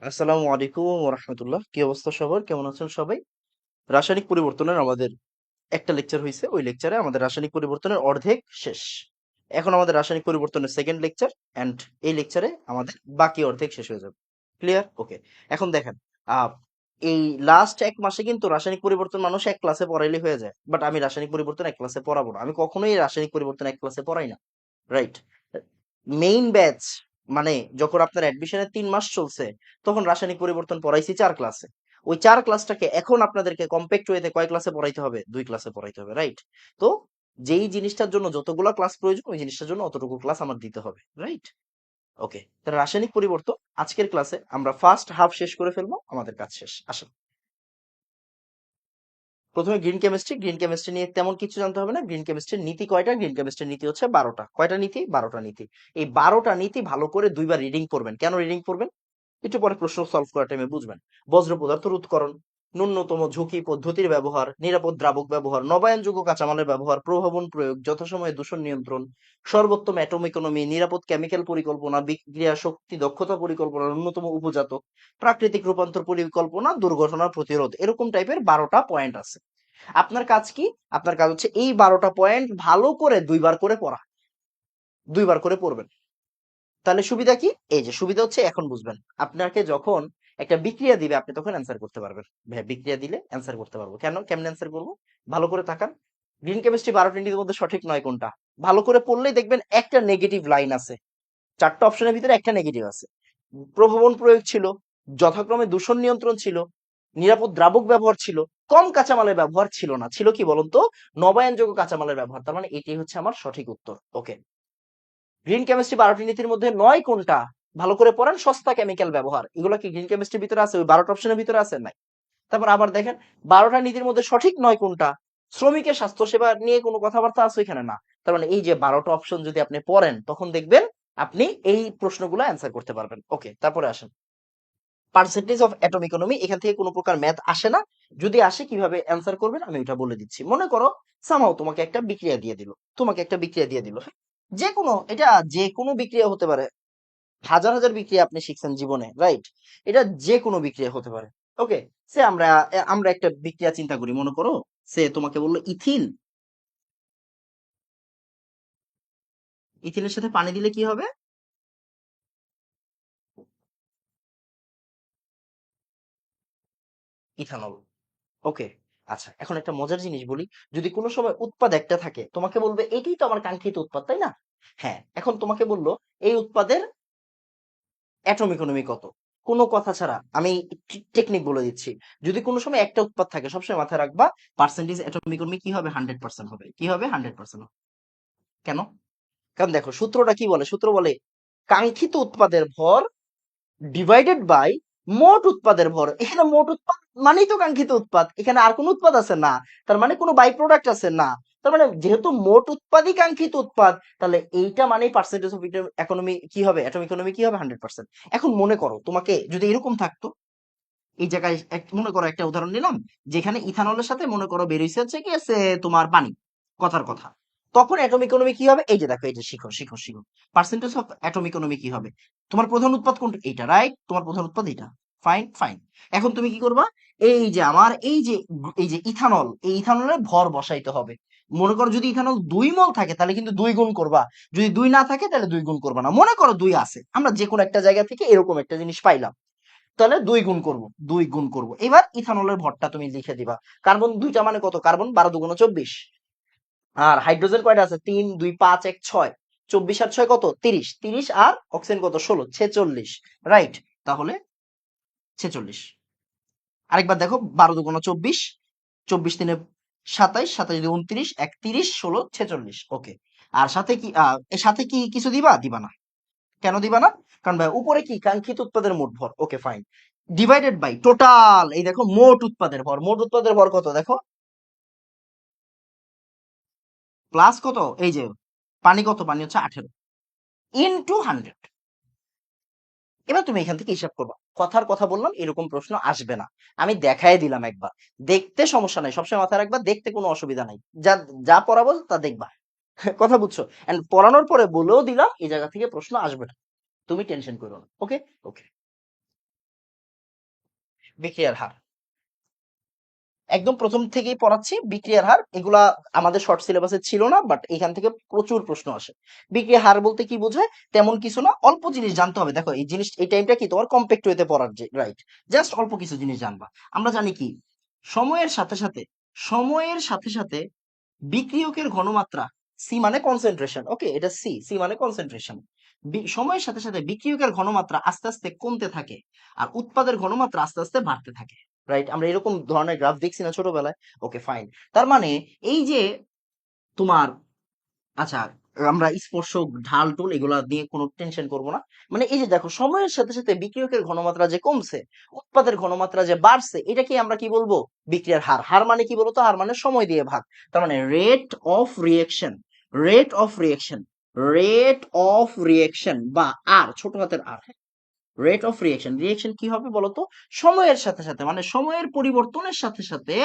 আসসালামু আলাইকুম রাহমাতুল্লাহ। কি অবস্থা সবার? কেমন আছেন সবাই? রাসায়নিক পরিবর্তনের আমাদের একটা লেকচার হয়েছে। ওই লেকচারে আমাদের রাসায়নিক পরিবর্তনের অর্ধেক শেষ। এখন আমাদের রাসায়নিক পরিবর্তনের সেকেন্ড লেকচার এন্ড এই লেকচারে আমাদের বাকি অর্ধেক শেষ হয়ে যাবে। ক্লিয়ার? ওকে। এখন দেখেন, আহ এই লাস্ট এক মাসে কিন্তু রাসায়নিক পরিবর্তন মানুষ এক ক্লাসে পড়াইলে হয়ে যায়, বাট আমি রাসায়নিক পরিবর্তন এক ক্লাসে পড়াবো না। আমি কখনোই রাসায়নিক পরিবর্তন এক ক্লাসে পড়াই না, রাইট? মেইন ব্যাচ মানে যখন আপনার অ্যাডমিশনের ৩ মাস চলছে, তখন রাসায়নিক পরিবর্তন পড়াইছি ৪ ক্লাসে। ওই ৪ ক্লাসটাকে এখন আপনাদেরকে কম্প্যাক্ট ওয়েতে কয় ক্লাসে পড়াইতে হবে? ২ ক্লাসে পড়াইতে হবে, রাইট? তো যেই জিনিসটার জন্য যতগুলা ক্লাস প্রয়োজন, ওই জিনিসটার জন্য অতটুকু ক্লাস আমার দিতে হবে, রাইট? ওকে, তাহলে রাসায়নিক পরিবর্তন আজকের ক্লাসে আমরা ফার্স্ট হাফ শেষ করে ফেলবো, আমাদের কাজ শেষ। আসেন, প্রথমে গ্রিন কেমিস্ট্রি নিয়ে তেমন কিছু জানতে হবে না। গ্রিন কেমিস্ট্রির নীতি কয়টা? গ্রিন কেমিস্ট্রির নীতি হচ্ছে ১২টা। কয়টা নীতি? ১২টা নীতি। এই ১২টা নীতি ভালো করে ২ বার রিডিং করবেন। কেন রিডিং করবেন? একটু পরে প্রশ্ন সলভ করার টাইমে বুঝবেন। বজ্র পদার্থ রোধকরণ, ন্যূনতম ঝুঁকি পদ্ধতির ব্যবহার, নিরাপদ দ্রাবক ব্যবহার, নবায়নযোগ্য কাঁচামালের ব্যবহার, প্রভাবন প্রয়োগ, যথাসময়ে দূষণ নিয়ন্ত্রণ, সর্বোত্তম অ্যাটম ইকোনমি, নিরাপদ কেমিক্যাল পরিকল্পনা, বিক্রিয়া শক্তি দক্ষতা পরিকল্পনা, ন্যূনতম উপজাতক, প্রাকৃতিক রূপান্তর পরিকল্পনা, দুর্ঘটনা প্রতিরোধ, এরকম টাইপের ১২টা পয়েন্ট আছে। আপনার কাজ কি? আপনার কাজ হচ্ছে এই ১২টা পয়েন্ট ভালো করে ২ বার করে পড়া। ২ বার করে পড়বেন। তাহলে সুবিধা কি? এই যে সুবিধা হচ্ছে এখন বুঝবেন। আপনাকে যখন একটা বিক্রিয়া দিবে আপনি তখন অ্যান্সার করতে পারবেন। ভাইয়া বিক্রিয়া দিলে অ্যান্সার করতে পারবো। কেন? কেমনে অ্যান্সার করব? ভালো করে তাকান। গ্রিন কেমিস্ট্রি ১২টা নীতির মধ্যে সঠিক নয় কোনটা? ভালো করে পড়লেই দেখবেন একটা নেগেটিভ লাইন আছে। ৪টা অপশনের ভিতরে একটা নেগেটিভ আছে। প্রভাবন প্রয়োগ ছিল, যথাক্রমে দূষণ নিয়ন্ত্রণ ছিল, নিরাপদ দ্রাবক ব্যবহার ছিল, কম কাঁচামালের ব্যবহার ছিল না। ছিল কি বলুন তো? নবায়নযোগ্য কাঁচামালের ব্যবহার। তার মানে এটাই হচ্ছে আমার সঠিক উত্তর। ওকে। গ্রিন কেমিস্ট্রি ১২টি নীতির মধ্যে নয় কোনটা? ভালো করে পড়েন। সস্তা কেমিক্যাল ব্যবহার। এগুলো কি গ্রিন কেমিস্ট্রির ভিতরে আছে? ওই ১২টা অপশনের ভিতরে আছে? নাই। তারপর আবার দেখেন, ১২টা নীতির মধ্যে সঠিক নয় কোনটা? শ্রমিকের স্বাস্থ্যসেবা নিয়ে কোনো কথাবার্তা আছে এখানে? না। তার মানে এই যে ১২টা অপশন যদি আপনি পড়েন, তখন দেখবেন আপনি এই প্রশ্নগুলো অ্যান্সার করতে পারবেন। ওকে, তারপরে আসেন। পার্সেন্টেজ অফ অ্যাটম ইকোনমি, এখান থেকে কোনো প্রকার ম্যাথ আসে না। যদি আসে কিভাবে অ্যান্সার করবেন আমি ওটা বলে দিচ্ছি। মনে করো সামহাও তোমাকে একটা বিক্রিয়া দিয়ে দিল। হ্যাঁ? যে কোনো, এটা যে কোনো বিক্রিয়া হতে পারে। হাজার হাজার বিক্রিয়া আপনি শিখছেন জীবনে, রাইট? এটা যে কোনো বিক্রিয়া হতে পারে। ওকে, সে আমরা একটা বিক্রিয়া চিন্তা করি। মনে করো সে তোমাকে বললো ইথিল, ইথিলের সাথে পানি দিলে কি হবে? ইথানল। ওকে, আচ্ছা, এখন একটা মজার জিনিস বলি। যদি কোনো সময় উৎপাদ একটা থাকে, তোমাকে বলবে এটাই তো আমার কাঙ্ক্ষিত উৎপাদ, তাই না? হ্যাঁ, এখন তোমাকে বললো এই উৎপাদের অ্যাটম ইকোনমি কত? কোনো কথা ছাড়া আমি টেকনিক বলে দিচ্ছি। যদি কোনো সময় একটা উৎপাদ থাকে, সবসময় মাথায় রাখবা পার্সেন্টেজ অ্যাটম ইকোনমি কি হবে? ১০০% হবে। কি হবে? ১০০%। কেন? কারণ দেখো সূত্রটা কি বলে? সূত্র বলে কাঙ্ক্ষিত উৎপাদের ভর ডিভাইডেড বাই মোট উৎপাদের ভর। এখানে মোট উৎপাদ মানেই তো কাঙ্ক্ষিত উৎপাদ। এখানে আর কোন উৎপাদ আছে? না। তার মানে কোনো বাই প্রোডাক্ট আছে? না। তার মানে যেহেতু মোট উৎপাদই কাঙ্ক্ষিত উৎপাদ, তাহলে এইটা মানেই পার্সেন্টেজ অফ ইকোনমি কি হবে? অ্যাটম ইকোনমি কি হবে? ১০০%। এখন মনে করো তোমাকে যদি এরকম থাকতো, এই জায়গায় মনে করো একটা উদাহরণ নিলাম, যেখানে ইথানলের সাথে মনে করো বেরিয়েছে হচ্ছে কি আছে তোমার পানি, কথার কথা। তখন অ্যাটম ইকোনমি কি হবে? এই যে দেখো, এই যে শিখো শিখো শিখো। পার্সেন্টেজ অফ অ্যাটম ইকোনমি কি হবে? তোমার প্রধান উৎপাদ কোনটা? এইটা, রাইট? তোমার প্রধান উৎপাদ এইটা। Fine fine. এখন তুমি কি করবা? এই যে আমার এই যে ইথানল, এই ইথানলের ভর বসাইতে হবে। মনে করো যদি ইথানল ২ মোল থাকে তাহলে কিন্তু ২ গুণ করবা। যদি ২ না থাকে তাহলে ২ গুণ করবা না। মনে করো ২ আছে, আমরা যে কোনো একটা জায়গা থেকে এরকম একটা জিনিস পাইলাম, তাহলে ২ গুণ করব। ২ গুণ করব। এবার ইথানলের ভরটা তুমি লিখে দিবা। কার্বন দুইটা মানে কত? কার্বন ১২ × ২ = ২৪। আর হাইড্রোজেন কয়টা আছে? ৩ ২ ৫ ১ ৬। ২৪ আর ৬ কত? ৩০। ৩০ আর অক্সিজেন কত? ১৬। ৪৬, রাইট? তাহলে ৪৬। আরেকবার দেখো, ১২ × ২ = ২৪। ২৪ ৩ ২৭, ২৭ ২ ২৯, ৩১ ১৬ ৪৬। ওকে। আর সাথে কি এর সাথে কি কিছু দিবা? দিবা না। কেন দিবা না? কারণ ভাই উপরে কি কাঙ্ক্ষিত উৎপাদের মোট ভর। Okay fine. Divided by total, এই দেখো মোট উৎপাদের ভর। মোট উৎপাদের ভর কত দেখো? প্লাস কত? এই যে পানি কত? পানি হচ্ছে ১৮ ইনটু 100। এবার তুমি এখান থেকে হিসাব করবা। কথার কথা বললাম, এরকম প্রশ্ন আসবে না। আমি দেখাই দিলাম একবার। দেখতে সমস্যা নাই, সবসময় মাথায় রাখবা, দেখতে কোনো অসুবিধা নাই। যা যা পড়াবো তা দেখবা। কথা বুঝছো? এন্ড পড়ানোর পরে বলেও দিলাম এই জায়গা থেকে প্রশ্ন আসবে না। তুমি টেনশন করো না। ওকে। ওকে। বিক্রিয়ার হার। একদম প্রথম থেকেই পড়াচ্ছি বিক্রিয়ার হার, এগুলা আমাদের শর্ট সিলেবাসে ছিল না, বাট এখান থেকে প্রচুর প্রশ্ন আসে। বিক্রিয়ার হার বলতে কি বোঝায়, তেমন কিছু না, অল্প জিনিস জানতে হবে। দেখো এই জিনিস, এই টাইমটা কি তোমার কম্প্যাক্ট ওয়েতে পড়ার, যে রাইট, জাস্ট অল্প কিছু জিনিস জানবা। আমরা জানি কি, সময়ের সাথে সাথে, সময়ের সাথে সাথে বিক্রিয়কের ঘনমাত্রা, সি মানে কনসেন্ট্রেশন, ওকে, এটা সি, সি মানে কনসেন্ট্রেশন। সময়ের সাথে সাথে বিক্রিয়কের ঘনমাত্রা আস্তে আস্তে কমতে থাকে, আর উৎপাদের ঘনমাত্রা আস্তে আস্তে বাড়তে থাকে। রাইট, আমরা এরকম ধরনের গ্রাফ দেখছি না ছোটবেলায়? Okay fine. তার মানে এই যে তোমার, আচ্ছা, আমরা স্পর্শক ঢাল টুল এগুলা দিয়ে কোনো টেনশন করব না। মানে এই যে দেখো, সময়ের সাথে সাথে বিক্রিয়কের ঘনমাত্রা যে কমছে, উৎপাদের ঘনমাত্রা যে বাড়ছে, এটাকে আমরা কি বলবো, বিক্রিয়ার হার। হার মানে কি বলতো, হার মানে সময় দিয়ে ভাগ। তার মানে rate of reaction, rate of reaction, rate of reaction, বা আর, ছোট হাতের আর, রেট অফ রিয়েকশন। রিয়েকশন কি হবে বলতো, সময়ের সাথে সাথে, মানে সময়ের পরিবর্তনের সাথে সাথে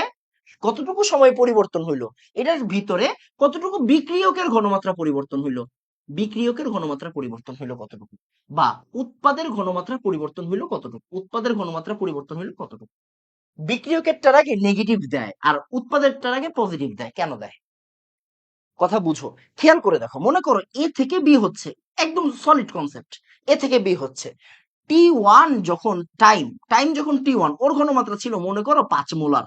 কতটুকু সময় পরিবর্তন হইলো, এটার ভিতরে কতটুকু বিক্রিয়কের ঘনমাত্রা পরিবর্তন হইলো, বিক্রিয়কের ঘনমাত্রা পরিবর্তন হইলো কতটুকু, বা উৎপাদের ঘনমাত্রা পরিবর্তন হইলো কতটুকু, উৎপাদের ঘনমাত্রা পরিবর্তন হইলো কতটুকু। বিক্রিয়কেরটার আগে নেগেটিভ দেয় আর উৎপাদেরটার আগে পজিটিভ দেয়, কেন দেয়? কথা বুঝো, খেয়াল করে দেখো। মনে করো এ থেকে বি হচ্ছে, একদম সলিড কনসেপ্ট, এ থেকে বি হচ্ছে, টি1 যখন টাইম, টাইম যখন টি1, ওর ঘনমাত্রা ছিল মনে করো 5 মোলার।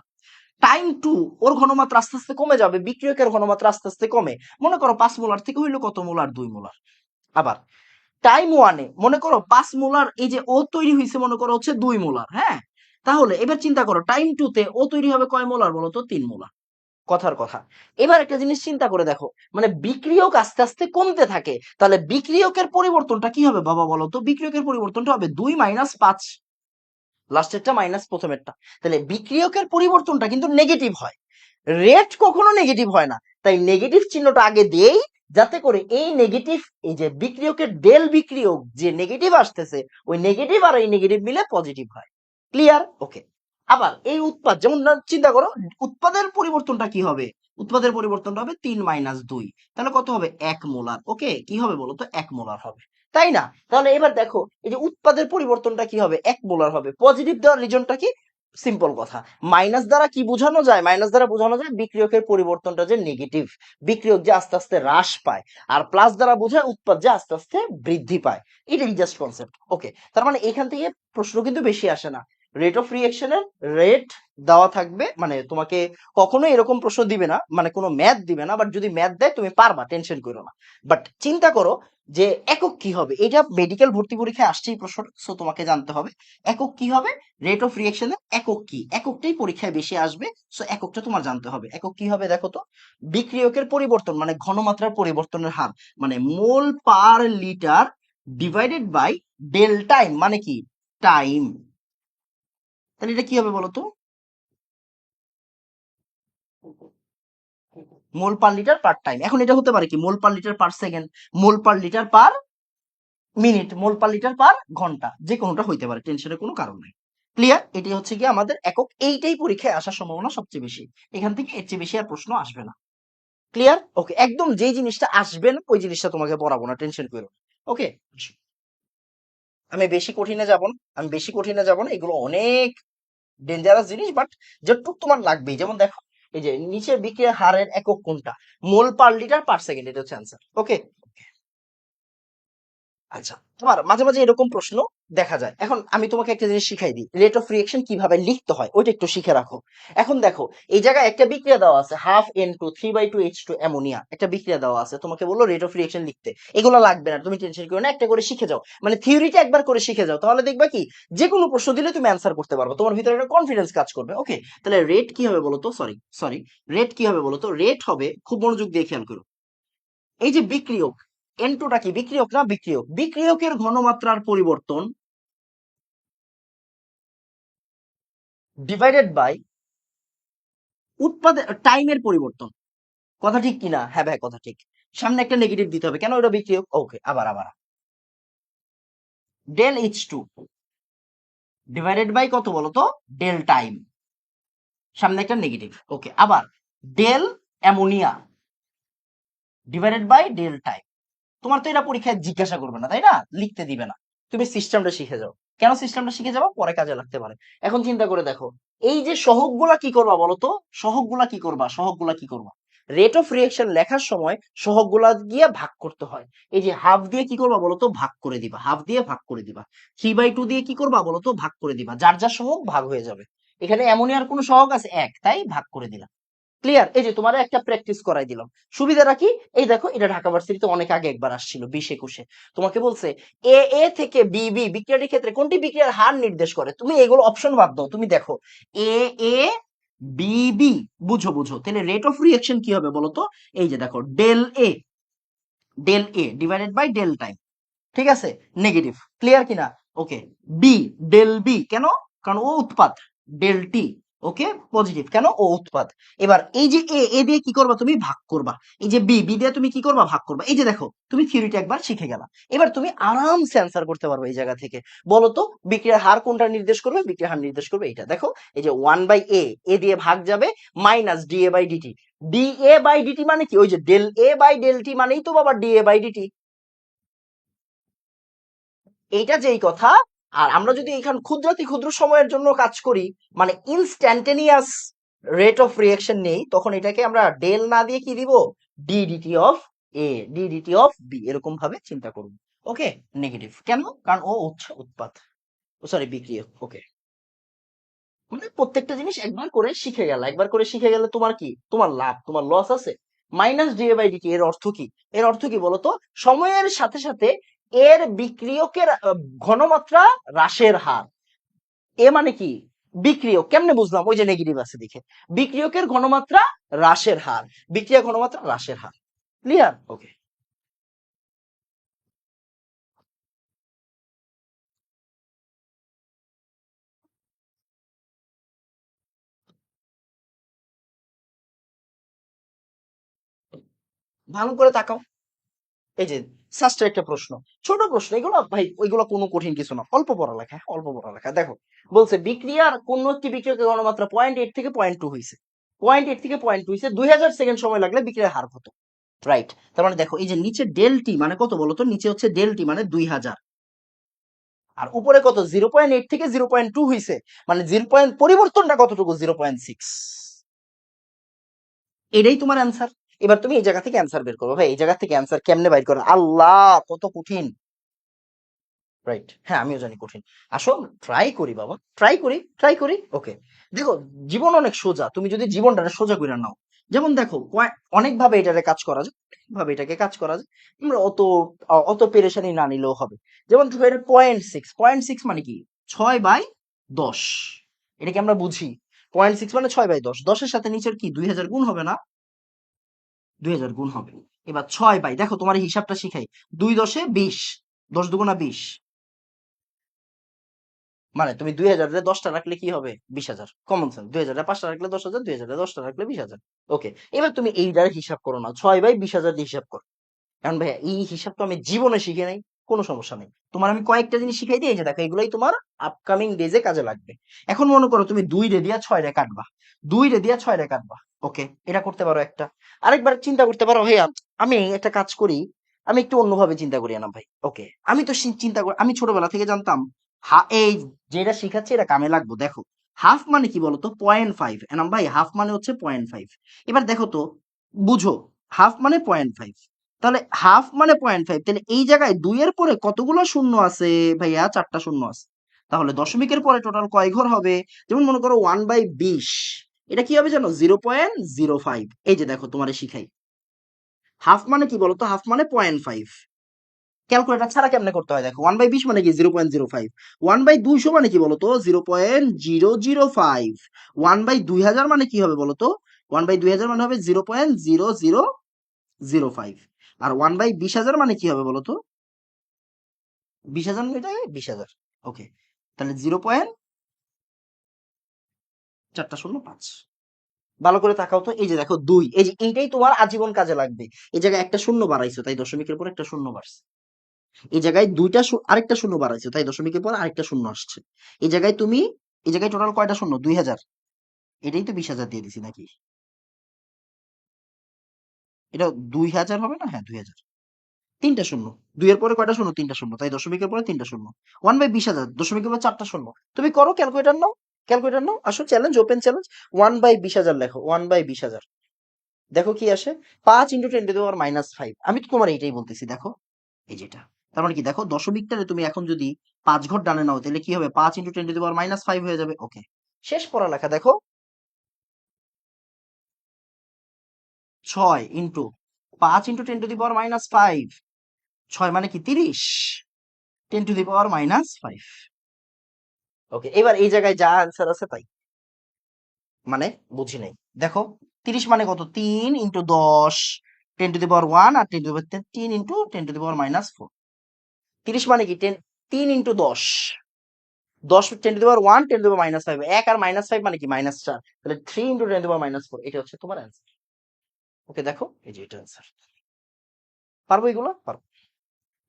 টাইম 2, ওর ঘনমাত্রা আস্তে আস্তে কমে যাবে, বিক্রিয়কের ঘনমাত্রা আস্তে আস্তে কমে, মনে করো 5 মোলার থেকে হইলো কত মোলার, 2 মোলার। আবার টাইম 1-এ মনে করো 5 মোলার, এই যে ও তৈরি হয়েছে মনে করো হচ্ছে 2 মোলার, হ্যাঁ। তাহলে এবার চিন্তা করো টাইম 2-তে ও তৈরি হবে কয় মোলার বলো তো, 3 মোলার। কথার কথা। এবার একটা জিনিস চিন্তা করে দেখো, মানে বিক্রিয়ক আস্তে আস্তে কমতে থাকে, তাহলে বিক্রিয়কের পরিবর্তনটা কি হবে বাবা বলো তো, বিক্রিয়কের পরিবর্তনটা হবে 2 - 5, লাস্টেরটা মাইনাস প্রথমেরটা। তাহলে বিক্রিয়কের পরিবর্তনটা কিন্তু নেগেটিভ হয়, রেট কখনো নেগেটিভ হয় না। তাই নেগেটিভ চিহ্নটা আগে দেই, যাতে করে এই নেগেটিভ, এই যে বিক্রিয়কের ডেল বিক্রিয়ক যে নেগেটিভ আসতেছে, ওই নেগেটিভ আর এই নেগেটিভ মিলে পজিটিভ হয়। ক্লিয়ার? ওকে। আবার এই উৎপাদ, যেমন চিন্তা করো, উৎপাদের পরিবর্তনটা কি হবে, উৎপাদের পরিবর্তনটা হবে 3 - 2, তাহলে কত হবে, 1 মোলার। ওকে, কি হবে বলো তো, 1 মোলার হবে, তাই না? তাহলে এবার দেখো, এই যে উৎপাদের পরিবর্তনটা কি হবে, 1 মোলার হবে। পজিটিভ দেওয়ার রিজনটা কি, সিম্পল কথা, মাইনাস দ্বারা কি বোঝানো যায়, মাইনাস দ্বারা বোঝানো যায় বিক্রিয়কের পরিবর্তনটা যে নেগেটিভ, বিক্রিয়ক যে আস্তে আস্তে হ্রাস পায়। আর প্লাস দ্বারা বোঝায় উৎপাদ যে আস্তে আস্তে বৃদ্ধি পায়। এটাই জাস্ট কনসেপ্ট। ওকে, তার মানে এখান থেকে প্রশ্ন কিন্তু বেশি আসে না। রেট অফ রিয়েকশনের রেট দেওয়া থাকবে, মানে তোমাকে কখনো এরকম প্রশ্ন দিবে না, মানে কোনো ম্যাথ দিবে না, বাট যদি ম্যাথ দেয় তুমি পারবা, টেনশন করো না। বাট চিন্তা করো যে একক কি হবে, এটা মেডিকেল ভর্তি পরীক্ষায় আসছেই প্রশ্ন, সো তোমাকে জানতে হবে একক কি হবে, রেট অফ রিয়েকশনের একক কি, এককটাই পরীক্ষায় বেশি আসবে। সো এককটা তোমার জানতে হবে, একক কি হবে দেখো তো, বিক্রিয়কের পরিবর্তন মানে ঘনমাত্রার পরিবর্তনের হার, মানে mole per litre divided by del time, মানে কি, টাইম। তাহলে এটা কি হবে বলতো, মোল পার লিটার পার টাইম। এখন এটা হতে পারে কি, মোল পার লিটার পার সেকেন্ড, মোল পার লিটার পার মিনিট, মোল পার লিটার পার ঘন্টা, যে কোনোটা হইতে পারে, টেনশনের কোনো কারণ নাই। ক্লিয়ার? এটি হচ্ছে কি আমাদের একক, এইটাই পরীক্ষায় আসার সম্ভাবনা সবচেয়ে বেশি, এখান থেকে এর চেয়ে বেশি আর প্রশ্ন আসবে না। ক্লিয়ার? ওকে, একদম যেই জিনিসটা আসবে না ওই জিনিসটা তোমাকে পড়াবো না, টেনশন করো। ওকে, আমি বেশি কঠিনে যাব না, আমি বেশি কঠিনে যাব না, এগুলো অনেক ডেঞ্জারাস জিনিস, বাট যেটুক তোমার লাগবেই। যেমন দেখো, এই যে নিচের বিক্রিয়ার হারের একক কোনটা, মোল পার লিটার পার সেকেন্ড, এটা হচ্ছে অ্যান্সার। ওকে, আচ্ছা, তোমার মাঝে মাঝে এরকম প্রশ্ন দেখা যায়। এখন আমি তোমাকে একটা জিনিস শিখাই দিই, রেট অফ রিয়েকশন কিভাবে লিখতে হয়, ওইটা একটু শিখে রাখো। এখন দেখো, এই জায়গায় একটা বিক্রিয়া দেওয়া আছে, ½ N2 3/2 H2 অ্যামোনিয়া, একটা বিক্রিয়া দেওয়া আছে, তোমাকে বললো রেট অফ রিয়েকশন লিখতে। এগুলো লাগবে না, তুমি টেনশন করো না, একটা করে শিখে যাও, মানে থিওরিটা একবার করে শিখে যাও, তাহলে দেখবা কি, যে কোনো প্রশ্ন দিলে তুমি অ্যান্সার করতে পারবে, তোমার ভিতরে একটা কনফিডেন্স কাজ করবে। ওকে, তাহলে রেট কি হবে বলতো, সরি সরি, রেট কি হবে বলতো, রেট হবে, খুব মনোযোগ দিয়ে খেয়াল করো, এই যে বিক্রিয়ক, N2টা কি, বিক্রিয়ক না, বিক্রিয়ক, বিক্রিয়কের ঘনমাত্রার পরিবর্তন ডিভাইডেড বাই উৎপাদন টাইমের পরিবর্তন। কথা ঠিক কিনা? হ্যাঁ ভাই, কথা ঠিক। সামনে একটা নেগেটিভ দিতে হবে, কেন, ওটা বিক্রিয়ক। ওকে, আবার আবার, del H2 ডিভাইডেড বাই কত বলতো, ডেল টাইম, সামনে একটা নেগেটিভ। ওকে, আবার del ammonia divided by del time. তোমার তো এটা পরীক্ষায় জিজ্ঞাসা করবে না, তাই না, লিখতে দিবে না, তুমি সিস্টেমটা শিখে যাও। কেন সিস্টেমটা শিখে যাবো, পরে কাজে লাগতে পারে। এখন চিন্তা করে দেখো, এই যে সহগগুলা কি করবা বলতো, সহগগুলা কি করবা, রেট অফ রিয়েকশন লেখার সময় সহগগুলা গিয়ে ভাগ করতে হয়। এই যে হাফ দিয়ে কি করবা বলতো, ভাগ করে দিবা, হাফ দিয়ে ভাগ করে দিবা। 3/2 দিয়ে কি করবা বলতো, ভাগ করে দিবা, যার যার সহগ ভাগ হয়ে যাবে। এখানে অ্যামোনিয়ার কোনো সহগ আছে এক, তাই ভাগ করে দিলাম। ক্লিয়ার? এই যে তোমার একটা প্র্যাকটিস করাই দিলাম। সুবিধাটা কি, এই দেখো এটা ঢাকা ভার্সিটিতে অনেক আগে একবার আসছিল 20-21-এ। তোমাকে বলছে এ এ থেকে বি বি বিক্রিয়াটির ক্ষেত্রে কোনটি বিক্রিয়ার হার নির্দেশ করে, তুমি এগুলো অপশন বাদ দাও, তুমি দেখো এ এ বি বি, বুঝো বুঝো, তাহলে রেট অফ রিঅ্যাকশন কি হবে বলো তো, এই যে দেখো del a divided by del time, ঠিক আছে, নেগেটিভ। ক্লিয়ার কিনা? ওকে। বি, ডেল বি, কেন, কারণ ও উৎপাদ। ডেল টি, ওকে, পজিটিভ, কেন, ও উৎপাদ। এবার এই যে এ দিয়ে কি করবা, তুমি ভাগ করবা। এই যে বি দিয়ে তুমি কি করবা, ভাগ করবা। এই যে দেখো তুমি থিওরিটা একবার শিখে গেলা, এবার তুমি আরামসে অ্যান্সার করতে পারবে এই জায়গা থেকে। বলো তো বিক্রিয়ার হার কোনটা নির্দেশ করবে, বিক্রিয়ার হার নির্দেশ করবে এইটা। দেখো এই যে 1/a, এ দিয়ে ভাগ যাবে, minus d a by d t. D a by d t মানে কি, ওই যে del a by del t মানেই তো বাবা ডি এ বাই ডিটি। এইটা যেই কথা। আর আমরা যদি এখান ক্ষুদ্রাতি ক্ষুদ্র সময়ের জন্য কাজ করি, মানে ইনস্ট্যান্টেনিয়াস রেট অফ রিঅ্যাকশন নেই, তখন এটাকে আমরা ডেল না দিয়ে কি দিব, d d t of a, d d t of b, এরকম ভাবে চিন্তা করব। ওকে। নেগেটিভ কেন, কারণ ও হচ্ছে উৎপাদ, সরি বিক্রিয়ক। ওকে। মানে প্রত্যেকটা জিনিস একবার করে শিখে গেল, একবার করে শিখে গেলে তোমার কি, তোমার লাভ, তোমার লস আছে। মাইনাস ডিএ বাই ডিটি এর অর্থ কি, এর অর্থ কি বলতো, সময়ের সাথে সাথে এর বিক্রিয়কের ঘনমাত্রা হ্রাসের হার। এ মানে কি, বিক্রিয়ক, কেমনে বুঝলাম, ওই যে নেগেটিভ আছে দেখে, বিক্রিয়কের ঘনমাত্রা হ্রাসের হার, বিক্রিয়া ঘনমাত্রা হ্রাসের হার। ক্লিয়ার? ওকে। ভালো করে তাকাও, এই যে সাস্টের একটা প্রশ্ন, ছোট প্রশ্ন এগুলো ভাই, ওইগুলো কোনো কঠিন কিছু না, অল্প পড়ালেখা, হ্যাঁ, অল্প পড়ালেখা। দেখো বলছে বিক্রিয়ার কোন একটি বিক্রিয়কের ঘনমাত্রা 0.8 থেকে 0.2 হয়েছে, 0.8 থেকে 0.2 হয়েছে, 2000 সেকেন্ড সময় লাগলে বিক্রিয়ার হার কত। রাইট, তার মানে দেখো এই যে নিচে ডেল টি মানে কত বলতো, নিচে হচ্ছে ডেল টি মানে 2000, আর উপরে কত 0.8 থেকে 0.2 হয়েছে, মানে 0. পরিবর্তনটা কতটুকু, 0.6। এটাই তোমার অ্যান্সার। এবার তুমি এই জায়গা থেকে অ্যান্সার বের করো, ভাই এই জায়গা থেকে অ্যান্সার কেমনে বাইর করো, আল্লাহ কত কঠিন। রাইট, হ্যাঁ আমিও জানি কঠিন। আসো ট্রাই করি বাবা, ট্রাই করি। ওকে। দেখো জীবন অনেক সোজা, তুমি যদি জীবনটা সোজা করে নাও, যেমন দেখো অনেক ভাবে এটারে কাজ করা যায়, অনেক ভাবে এটাকে কাজ করা যায়। আমরা অত পেরেশানি না নিলেও হবে। যেমন ধরো এটা 0.6, 0.6 মানে কি, 6/10। এটা কি আমরা বুঝি, 0.6 মানে 6/10, 10-এর সাথে নিচের কি 2000 গুণ হবে না, 2000 গুণ হবে। এবার 6 বাই, দেখো তোমার এই হিসাবটা শিখাই, 2 10-এ 20, 10 2 গুণা 20, মানে তুমি 2000-এ 10টা রাখলে কি হবে, 20,000। কমন সেন্স, 2000-এ 5টা রাখলে 10,000, 2000-এ 10টা রাখলে 20,000। ওকে। এবার তুমি এইটার হিসাব করো না, 6/20,000 দিয়ে হিসাব করো। কারণ ভাইয়া এই হিসাব তো আমি জীবনে শিখি নাই, কোনো সমস্যা নেই, তোমার আমি কয়েকটা জিনিস শিখাই দিই, এই যে দেখো এগুলাই তোমার আপকামিং ডেজে কাজে লাগবে। এখন মনে করো তুমি 2 রে দিয়া 6 রে কাটবা, 2 রে দিয়া 6 রে কাটবা। ওকে, এটা করতে পারো একটা। আরেকবার চিন্তা করতে পারো, ভাইয়া আমি একটা কাজ করি, আমি একটু অন্যভাবে চিন্তা করি না ভাই। ওকে, আমি তো চিন্তা করি, আমি ছোটবেলা থেকে জানতাম এই যেটা শিখাচ্ছি এটা কামে লাগবো। দেখো হাফ মানে কি বলতো, 0.5, এনাম ভাই হাফ মানে হচ্ছে 0.5। এবার দেখো তো, বুঝো, হাফ মানে 0.5, তাহলে হাফ মানে 0.5, তাহলে এই জায়গায় 2 এর পরে কতগুলো শূন্য আছে ভাইয়া, 4টা শূন্য আছে। তাহলে দশমিকের পরে টোটাল কয় ঘর হবে, যেমন মনে করো 1/20, এটা কি হবে জানো, 0.05। এই যে দেখো তোমারে শিখাই, হাফ মানে কি বলতো, হাফ মানে 0.5। ক্যালকুলেটর ছাড়া কেমনে করতে হয়, দেখো 1/20 মানে কি 0.05, 1/200 মানে কি বলতো 0.005, 1/2000 মানে কি হবে বলতো, 1/2000 মানে হবে 0.0005, আর 1/20,000 মানে কি হবে বলতো, 20,000 এটা 20,000। ওকে, তাহলে 0.405। ভালো করে তাকাও তো, এই যে দেখো 2, এই যে এইটাই তোমার আজীবন কাজে লাগবে। এই জায়গায় একটা শূন্য বাড়াইছো, তাই দশমিকের পর একটা শূন্য বাড়ছে। এই জায়গায় আরেকটা শূন্য বাড়াইছো, তাই দশমিকের পর আরেকটা শূন্য আসছে। এই জায়গায় তুমি, এই জায়গায় টোটাল কয়টা শূন্য, 2000, এটাই তো 20,000 দিয়ে দিছি নাকি, এটা 2000 হবে না, হ্যাঁ 2000। তিনটা শূন্য। 2 এর পরে কয়টা শূন্য? 3টা শূন্য। তাই দশমিকের পরে 3টা শূন্য। 1/20,000 দশমিকের পরে 4টা শূন্য। তুমি করো, ক্যালকুলেটর নাও, ক্যালকুলেটর নাও, আসো, চ্যালেঞ্জ, ওপেন চ্যালেঞ্জ। 1/20,000 লেখো, 1/20,000। দেখো কি আসে। 5 × 10⁻⁵। আমি তো তোমার এইটাই বলতেছি, দেখো এই যেটা। তার মানে কি, দেখো দশমিকটারে তুমি এখন যদি 5 ঘর ডানে নাও তাহলে কি হবে? 5 × 10⁻⁵ হয়ে যাবে। ওকে, শেষ পড়ালেখা। দেখো 6 ইন্টু 5 × 10⁻⁵। 6 মানে কি 30, 10⁻⁵। ওকে, এবার এই জায়গায় যা অ্যান্সার আছে তাই, মানে বুঝি নাই। দেখো 30 মানে কত? 3 × 10 10⁻⁻1 আর 3 × 10⁻⁻4। 30 মানে কি 3 × 10, 10 10⁻1 10⁻⁻5, 1 আর -5 মানে কি -4, তাহলে 3 × 10⁻⁻4, এটা হচ্ছে তোমার অ্যান্সার। ওকে, দেখো এই যে এটা অ্যান্সার। পারবো এগুলো? পারবো।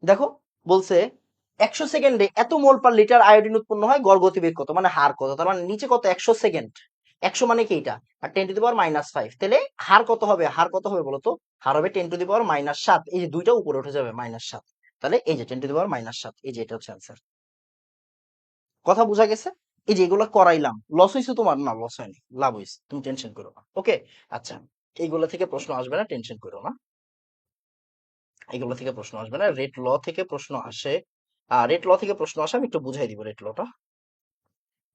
দেখো বলছে 100 সেকেন্ডে এত মোল পার লিটার আয়োডিন উৎপন্ন হয়, গড় গতিবেগ কত, মানে হার কত। তার মানে নিচে কত? 100 সেকেন্ড, 100 মানে কি এটা, আর 10⁻⁻5, তাহলে হার কত হবে? হার কত হবে বলো তো? হার হবে 10⁻⁻7। এই যে দুইটা উপরে উঠে যাবে, -7, তাহলে এই যে 10⁻�7, এই যে এটা হচ্ছে অ্যান্সার। কথা বোঝা গেছে? এই যে এগুলো করাইলাম, লস হয়েছে তোমার? না, লস হয়নি, লাভ হয়েছে, তুমি টেনশন করো না। ওকে, আচ্ছা, এইগুলো থেকে প্রশ্ন আসবে না, টেনশন করো না। এগুলো থেকে প্রশ্ন আসবে না, রেট ল থেকে প্রশ্ন আসে। রেট ল থেকে প্রশ্ন আসে, আমি একটু বুঝাই দিব রেট লটা।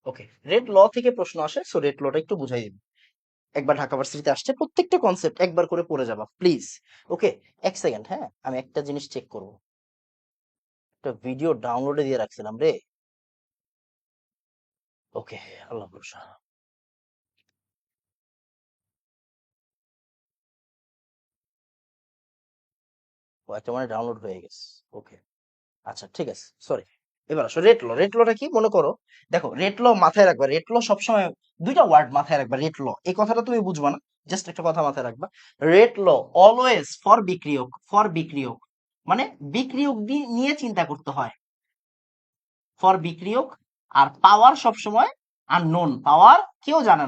ওকে, রেট ল থেকে প্রশ্ন আসে, সো রেট লটা একটু বুঝাই দিব। একবার ঢাকা ভার্সিটিতে আসছে, প্রত্যেকটা কনসেপ্ট একবার করে পড়ে যাবা প্লিজ। ওকে, 1 সেকেন্ড, হ্যাঁ, আমি একটা জিনিস চেক করব। একটা ভিডিও ডাউনলোডে দিয়ে রাখছিলাম রে। ওকে, আল্লাহ ভরসা। ও, একটা মানে ডাউনলোড হয়ে গেছে। ওকে, আচ্ছা ঠিক আছে, সরি। এবার আসো রেট ল। রেট লটা কি মনে করো, দেখো রেট ল মাথায় রাখবা। রেট ল সবসময় দুইটা ওয়ার্ড মাথায় রাখবা। রেট ল, এই কথাটা তুমি বুঝবা না, জাস্ট একটা কথা মাথায় রাখবা। রেট ল অলওয়েজ ফর বিক্রিয়ক, ফর বিক্রিয়ক মানে বিক্রিয়ক নিয়ে চিন্তা করতে হয়, ফর বিক্রিয়ক। আর পাওয়ার সবসময় আননোন, পাওয়ার কেউ জানে না।